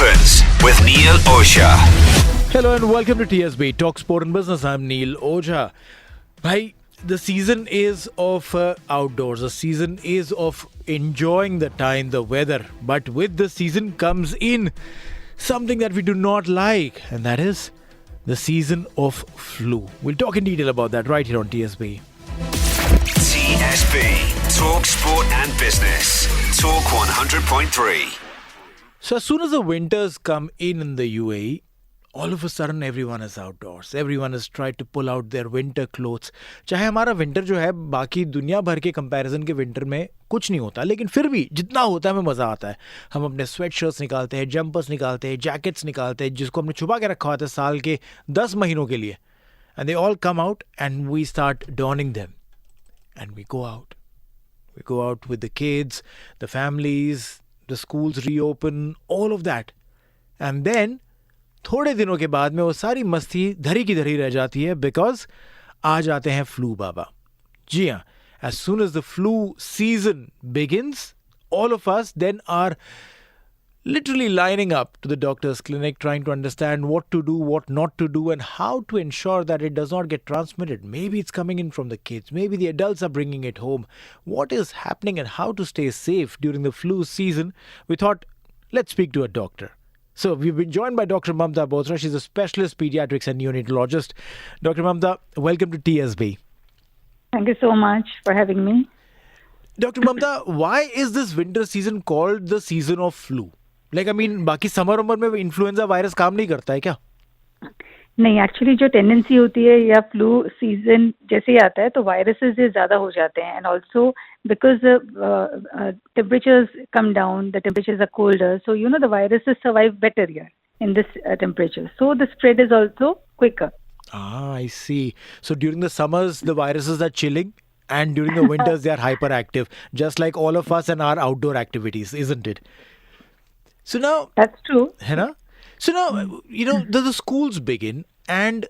happens with Neil Osha. Hello and welcome to TSB Talk Sport and Business. I'm Neil Ojha. Bhai, the season is of outdoors. The season is of enjoying the time, the weather. But with the season comes in something that we do not like, and that is the season of flu. We'll talk in detail about that right here on TSB. TSB Talk Sport and Business. Talk 100.3. So as soon as the winters come in the UAE, all of a sudden everyone is outdoors. Everyone has tried to pull out their winter clothes. चाहे हमारा winter जो है बाकी दुनिया भर के comparison के winter में कुछ नहीं होता, लेकिन फिर भी जितना होता है हमें मज़ा आता है. हम अपने स्वेट शर्ट्स निकालते हैं, जंपर्स निकालते हैं, जैकेट्स निकालते हैं, जिसको हमने छुपा के रखा होता है साल के 10 महीनों के लिए. And they all come out and we start donning them. And we go out. We go out with the kids, the families, the schools reopen, all of that. And then थोड़े दिनों के बाद में वो सारी मस्ती धरी की धरी रह जाती है बिकॉज आ जाते हैं फ्लू बाबा. जी हाँ, as soon as the flu season begins, all of us then are literally lining up to the doctor's clinic trying to understand what to do, what not to do, and how to ensure that it does not get transmitted. Maybe it's coming in from the kids. Maybe the adults are bringing it home. What is happening and how to stay safe during the flu season? We thought, let's speak to a doctor. So we've been joined by Dr. Mamta Bothra. She's a specialist pediatrics and neonatologist. Dr. Mamta, welcome to TSB. Thank you so much for having me. Dr. Mamta, why is this winter season called the season of flu? बाकी summer Umar में influenza virus काम नहीं करता है क्या? नहीं, actually जो tendency होती है या फ्लू सीजन जैसे ही आता है तो वायरसेस ज़्यादा हो जाते हैं. And also because temperatures come down, the temperatures are colder, so the viruses survive better here in this temperature, so the spread is also quicker. I see. So during the summers, the viruses are chilling, and during the winters, they are hyperactive, just like all of us and our outdoor activities, isn't it? So now... That's true. है ना? So now, the schools begin and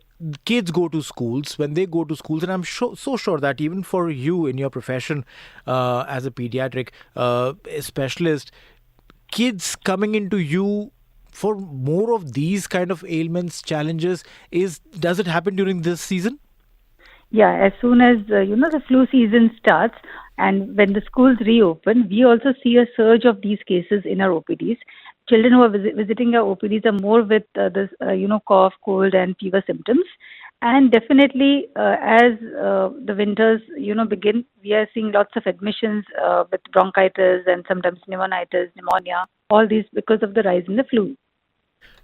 kids go to schools. When they go to schools, and I'm so sure that even for you in your profession as a pediatric specialist, kids coming into you for more of these kind of ailments, challenges, does it happen during this season? Yeah, as soon as, the flu season starts and when the schools reopen, we also see a surge of these cases in our OPDs. Children who are visiting our OPDs are more with this, cough, cold and fever symptoms. And definitely as the winters, begin, we are seeing lots of admissions with bronchitis and sometimes pneumonitis, pneumonia, all these because of the rise in the flu.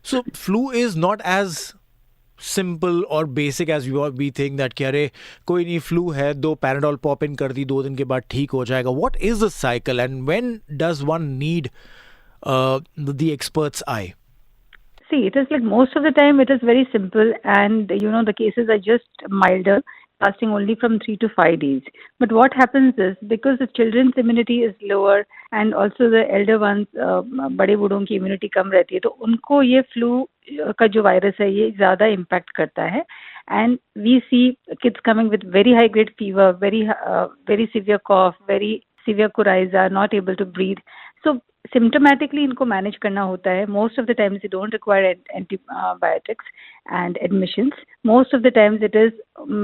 So flu is not as simple or basic as we think that कि अरे कोई नहीं flu है, 2 paradol pop इन कर दी, 2 दिन के बाद ठीक हो जाएगा. What is the cycle and when does one need the expert's eye? See, it is like most of the time it is very simple and the cases are just milder, lasting only from 3 to 5 days. But what happens is because the children's immunity is lower and also the elder ones, बड़े बूढ़ों की immunity कम रहती है, तो उनको ये flu का जो virus है ये ज़्यादा impact करता है. And we see kids coming with very high grade fever, very severe cough, very severe coryza, not able to breathe. So symptomatically इनको manage करना होता है. Most of the times they don't require antibiotics and admissions. Most of the times it is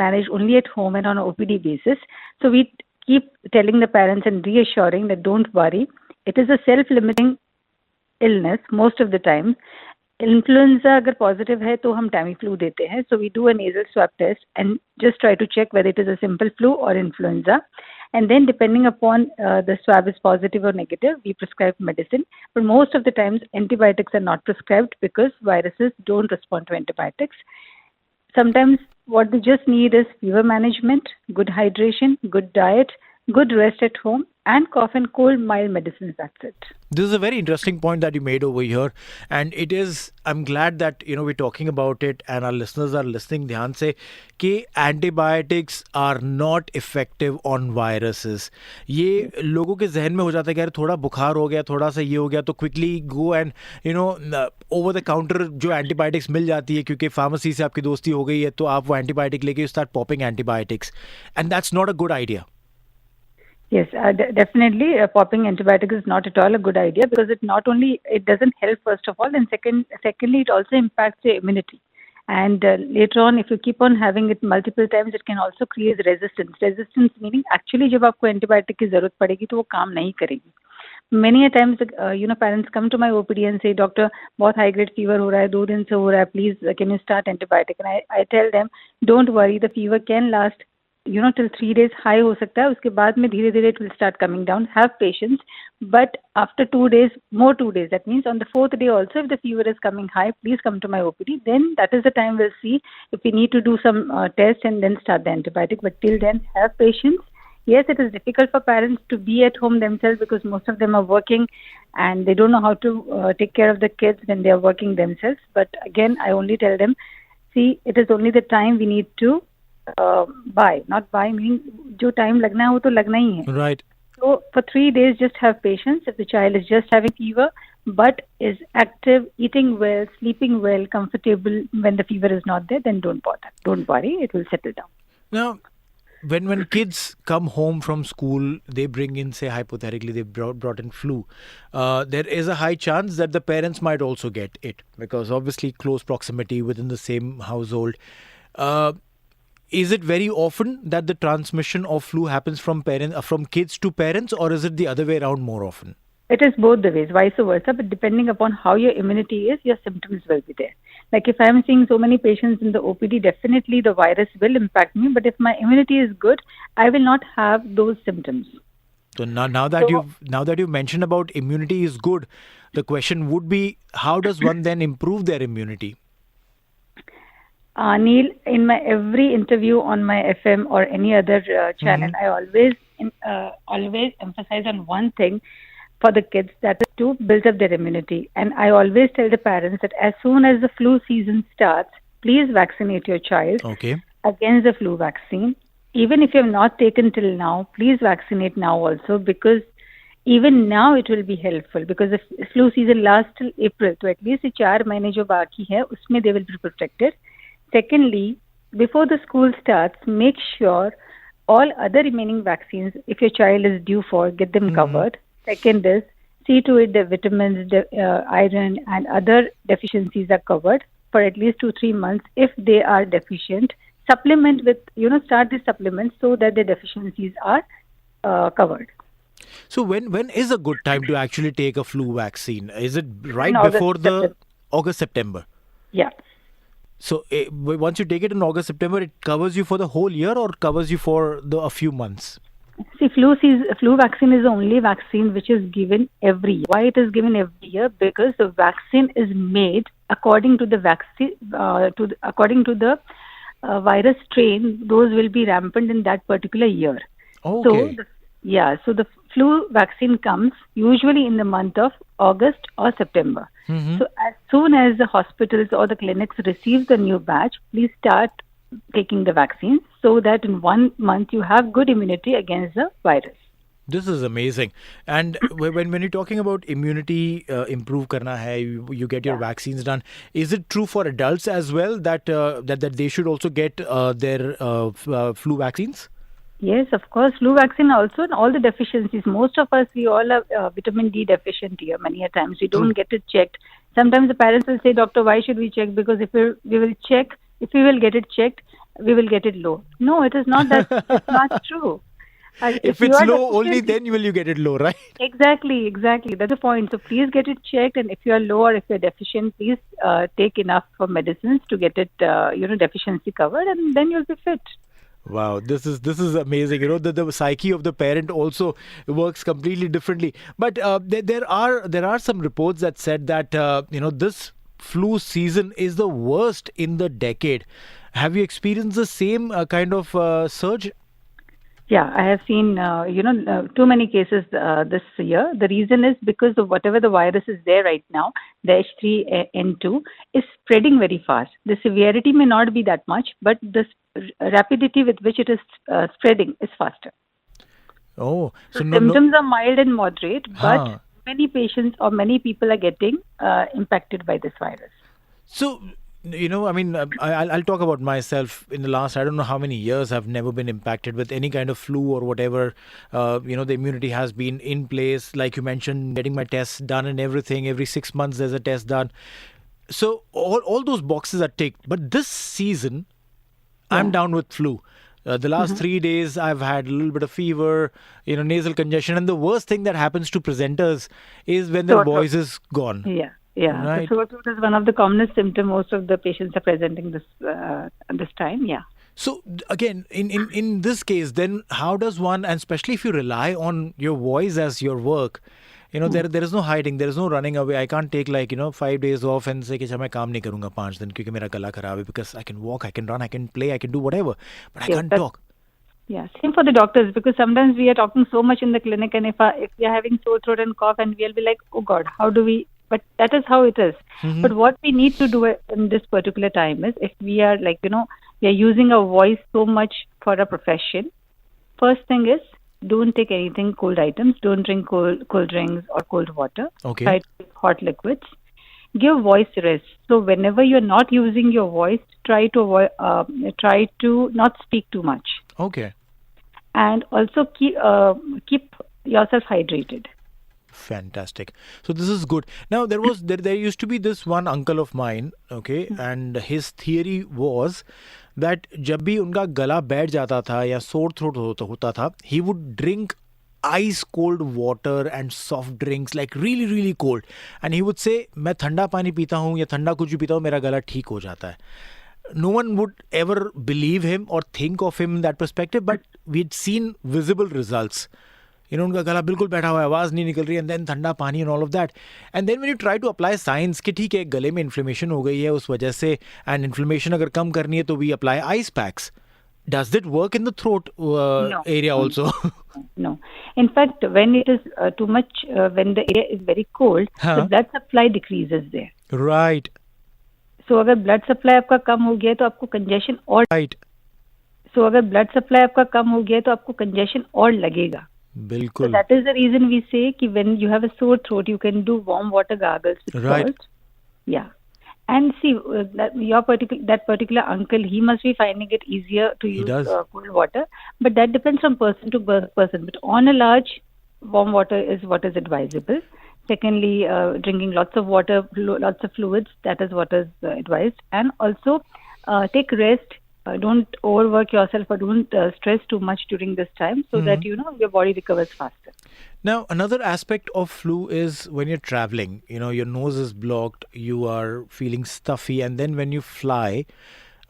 managed only at home and on an OPD basis. So we keep telling the parents and reassuring that don't worry. It is a self-limiting illness most of the time. Influenza अगर positive है तो हम Tamiflu देते हैं. So we do a nasal swab test and just try to check whether it is a simple flu or influenza. And then depending upon the swab is positive or negative, we prescribe medicine. But most of the times antibiotics are not prescribed because viruses don't respond to antibiotics. Sometimes what they just need is fever management, good hydration, good diet, good rest at home, and cough and cold mild medicines. That's it. This is a very interesting point that you made over here, and it is, I'm glad that we're talking about it and our listeners are listening ध्यान से कि antibiotics are not effective on viruses. ये लोगों के जहन में हो जाता है कि यार थोड़ा बुखार हो गया, थोड़ा सा ये हो गया तो quickly go and over the counter जो antibiotics मिल जाती है क्योंकि pharmacy से आपकी दोस्ती हो गई है तो आप वो antibiotic लेके you start popping antibiotics, and that's not a good idea. Yes, definitely. Popping antibiotic is not at all a good idea because it not only it doesn't help first of all, and secondly, it also impacts your immunity. And later on, if you keep on having it multiple times, it can also create resistance. Resistance meaning actually जब आपको antibiotic की जरूरत पड़ेगी तो वो काम नहीं करेगी. Many a times, parents come to my OPD and say, Doctor, बहुत high grade fever हो रहा है, 2 दिन से हो रहा है, please can you start antibiotic? And I tell them, don't worry, the fever can last till 3 days high हो सकता है, उसके बाद में धीरे धीरे it will start coming down. Have patience, but after 2 days, more 2 days, that means on the 4th day also, if the fever is coming high, please come to my OPD. Then that is the time we'll see if we need to do some test and then start the antibiotic. But till then, have patience. Yes, it is difficult for parents to be at home themselves because most of them are working and they don't know how to take care of the kids when they are working themselves. But again, I only tell them, see, it is only the time we need to buy. Not buy, meaning जो time लगना है वो तो लगना ही है. Right. So for 3 days, just have patience. If the child is just having fever but is active, eating well, sleeping well, comfortable when the fever is not there, then don't bother. Don't worry, it will settle down. Now, when kids come home from school, they bring in, say hypothetically, they brought in flu. There is a high chance that the parents might also get it because obviously close proximity within the same household. Is it very often that the transmission of flu happens from kids to parents, or is it the other way around more often? It is both the ways, vice versa, but depending upon how your immunity is, your symptoms will be there. Like if I'm seeing so many patients in the OPD, definitely the virus will impact me, but if my immunity is good, I will not have those symptoms. So now that you've mentioned about immunity is good, the question would be, how does one then improve their immunity? Neil, in my every interview on my FM or any other channel, I always emphasize on one thing for the kids, that is to build up their immunity. And I always tell the parents that as soon as the flu season starts, please vaccinate your child against the flu vaccine. Even if you have not taken till now, please vaccinate now also, because even now it will be helpful, because if flu season lasts till April, so at least the 4 महीने जो बाकी है उसमें they will be protected. Secondly, before the school starts, make sure all other remaining vaccines, if your child is due for, get them covered. Second is, see to it the vitamins, iron and other deficiencies are covered for at least 2-3 months. If they are deficient, supplement with, start the supplements so that the deficiencies are covered. So when is a good time to actually take a flu vaccine? Is it right before the August, September? Yeah. So once you take it in August, September, it covers you for the whole year or covers you for a few months? See, flu vaccine is the only vaccine which is given every year. Why it is given every year? Because the vaccine is made according to the vaccine, according to the virus strain. Those will be rampant in that particular year. Okay. So the flu vaccine comes usually in the month of August or September. So as soon as the hospitals or the clinics receive the new batch, please start taking the vaccine so that in 1 month you have good immunity against the virus. This is amazing. And when you're talking about immunity, improve karna hai, you get your vaccines done. Is it true for adults as well that they should also get their flu vaccines? Yes, of course. Flu vaccine also, and all the deficiencies. Most of us, we all are vitamin D deficient here. Many a times we don't get it checked. Sometimes the parents will say, Doctor, why should we check? Because if we will get it checked, we will get it low. No, it is not that. It's not true. If it's low, only then will you get it low, right? Exactly. That's the point. So please get it checked, and if you are low or if you are deficient, please take enough for medicines to get it, deficiency covered, and then you'll be fit. Wow, this is amazing. The psyche of the parent also works completely differently. But there are some reports that said that this flu season is the worst in the decade. Have you experienced the same kind of surge? Yeah, I have seen too many cases this year. The reason is because of whatever the virus is there right now, the H3N2 is spreading very fast. The severity may not be that much, but the rapidity with which it is spreading is faster. Oh, so symptoms are mild and moderate, but many patients or many people are getting impacted by this virus. So I mean, I'll talk about myself. In the last, I don't know how many years, I've never been impacted with any kind of flu or whatever. The immunity has been in place. Like you mentioned, getting my tests done and everything. Every 6 months, there's a test done. So all those boxes are ticked. But this season, I'm down with flu. The last 3 days, I've had a little bit of fever, nasal congestion. And the worst thing that happens to presenters is when their voice is gone. Yeah. Yeah, Right. the sore throat is one of the commonest symptoms most of the patients are presenting this time. Yeah. So again, in this case, then how does one, and especially if you rely on your voice as your work, there is no hiding, there is no running away. I can't take 5 days off and say कि मैं काम नहीं करूँगा 5 दिन क्योंकि मेरा गला खराब है, because I can walk, I can run, I can play, I can do whatever, but I can't talk. Yeah, same for the doctors, because sometimes we are talking so much in the clinic, and if we are having sore throat and cough, and we'll be like, oh God, how do we? But that is how it is. But what we need to do in this particular time is, if we are we are using our voice so much for a profession, first thing is, don't take anything cold items, don't drink cold drinks or cold water. Okay. Try to take hot liquids. Give voice rest. So whenever you're not using your voice, try to not speak too much. Okay. And also keep yourself hydrated. Fantastic. So this is good. Now there used to be this one uncle of mine, okay, and his theory was that जब भी उनका गला बैठ जाता था या sore throat होता था, he would drink ice cold water and soft drinks, like really really cold, and he would say मैं ठंडा पानी पीता हूँ या ठंडा कुछ भी पीता हूँ, मेरा गला ठीक हो जाता है. No one would ever believe him or think of him in that perspective, but we'd seen visible results. उनका गला बिल्कुल बैठा हुआ है, आवाज नहीं निकल रही, and then ठंडा पानी and all of that. And then when you try to apply science कि ठीक है गले में इन्फ्लेमेशन हो गई है उस वजह से, and इन्फ्लेमेशन अगर कम करनी है तो we apply ice packs. Does it work in the throat area also? No. In fact, when it is too much, when the area is very cold, the blood supply decreases there. Right. So अगर blood supply आपका कम हो गया तो आपको congestion और Right. So अगर blood supply आपका कम हो गया तो आपको congestion और लगेगा. बिल्कुल. So that is the reason we say कि when you have a sore throat, you can do warm water gargles with salt. Yeah. And see, that particular uncle, he must be finding it easier to use cold water. But that depends from person to person. But on a large, warm water is what is advisable. Secondly, drinking lots of water, lots of fluids, that is what is advised. And also, take rest. Don't overwork yourself or don't stress too much during this time so that, your body recovers faster. Now, another aspect of flu is when you're traveling, your nose is blocked, you are feeling stuffy, and then when you fly,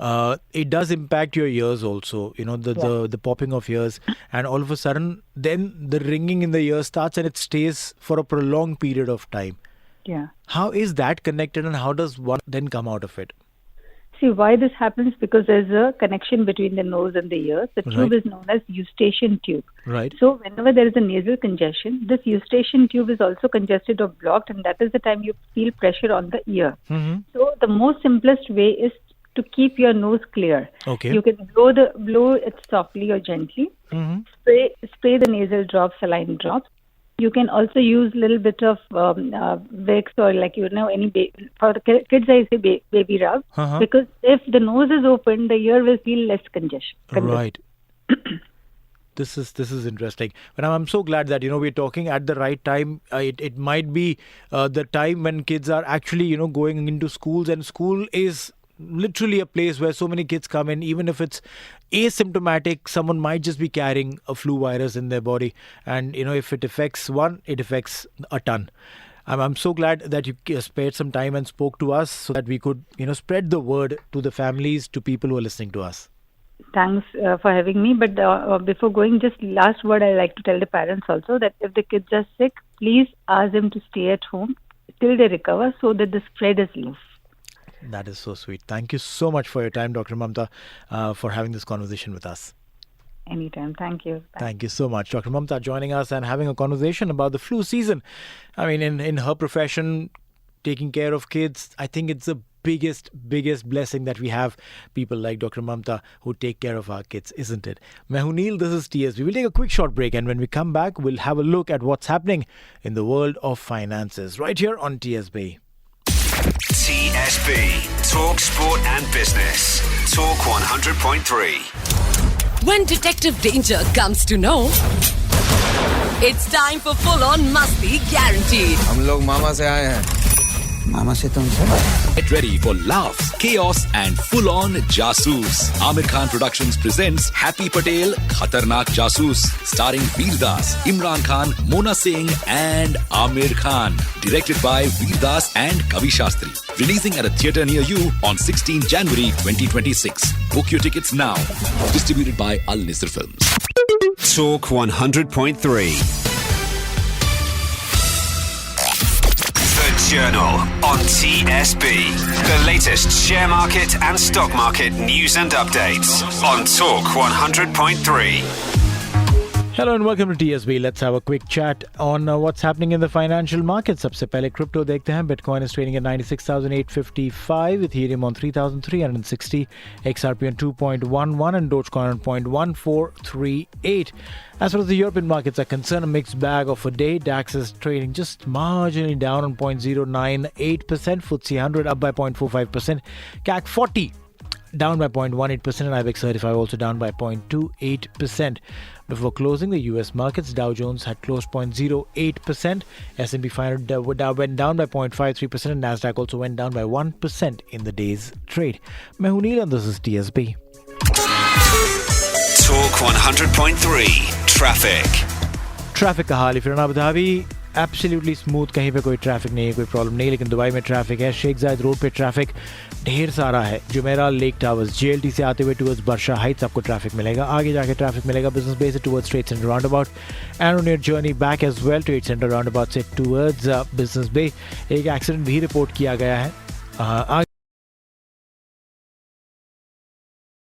it does impact your ears also, the popping of ears, and all of a sudden, then the ringing in the ear starts and it stays for a prolonged period of time. Yeah. How is that connected and how does one then come out of it? See, why this happens? Because there's a connection between the nose and the ears. The tube is known as eustachian tube. Right. So whenever there is a nasal congestion, this eustachian tube is also congested or blocked, and that is the time you feel pressure on the ear. Mm-hmm. So the most simplest way is to keep your nose clear. Okay. You can blow it softly or gently. Mm-hmm. Spray the nasal drops, saline drops. You can also use a little bit of Vicks or any for the kids I say baby rub, because if the nose is open, the ear will feel less congestion. Right. This is interesting. But I'm so glad that we're talking at the right time. It might be the time when kids are actually going into schools, and school is literally a place where so many kids come in. Even if it's asymptomatic, someone might just be carrying a flu virus in their body, and if it affects one, it affects a ton. I'm so glad that you spared some time and spoke to us so that we could spread the word to the families, to people who are listening to us. Thanks for having me. But before going, just last word I like to tell the parents also, that if the kids are sick, please ask them to stay at home till they recover so that the spread is less. That is so sweet. Thank you so much for your time, Dr. Mamta, for having this conversation with us. Anytime. Thank you. Thank you so much. Dr. Mamta joining us and having a conversation about the flu season. I mean, in her profession, taking care of kids, I think it's the biggest blessing that we have people like Dr. Mamta who take care of our kids, isn't it? Main hoon Neil, this is TSB. We'll take a quick short break, and when we come back, we'll have a look at what's happening in the world of finances right here on TSB. TSB. TSB, Talk Sport and Business. Talk 100.3. When Detective Danger comes to know, it's time for full-on Masti guaranteed. हम लोग मामा से आए हैं. मामा से तुमसे. Get ready for laughs, chaos and full-on Jasoos. Amir Khan Productions presents Happy Patel, Khatarnak Jasoos, starring Veer Das, Imran Khan, Mona Singh and Amir Khan. Directed by Veer Das and Kavi Shastri. Releasing at a theatre near you on 16 January 2026. Book your tickets now. Distributed by Al Nisr Films. Talk 100.3. The Journal on TSB. The latest share market and stock market news and updates on Talk 100.3. Hello and welcome to TSB. Let's have a quick chat on what's happening in the financial markets. सबसे पहले crypto देखते हैं. Bitcoin is trading at 96,855, Ethereum on 3,360, XRP on 2.11 and Dogecoin on 0.1438. As far as the European markets are concerned, a mixed bag of a day. DAX is trading just marginally down on 0.098%, FTSE 100 up by 0.45%, CAC 40 down by 0.18%, and IBEX 35 also down by 0.28%. Before closing, the US markets, Dow Jones had closed 0.08%, S&P 500 went down by 0.53%, and Nasdaq also went down by 1% in the day's trade. मैं हूं नील and this is TSB. Talk 100.3. Traffic. Traffic का हाल, if you're in Abu Dhabi, absolutely smooth, कहीं पे कोई traffic नहीं है, कोई problem नहीं. लेकिन दुबई में ट्रैफिक है. शेख जायद रोड पे ट्रैफिक ढेर सारा है. जुमेरा लेक टावर्स, JLT से आते हुए टुवर्ड्स बर्शा हाइट्स आपको ट्रैफिक मिलेगा. आगे जाके ट्रैफिक मिलेगा बिजनेस बे से towards Trade Centre roundabout, and on your journey back as well Trade Centre roundabout से टुवर्ड्स बिजनेस बे. एक एक्सीडेंट भी रिपोर्ट किया गया है. आगे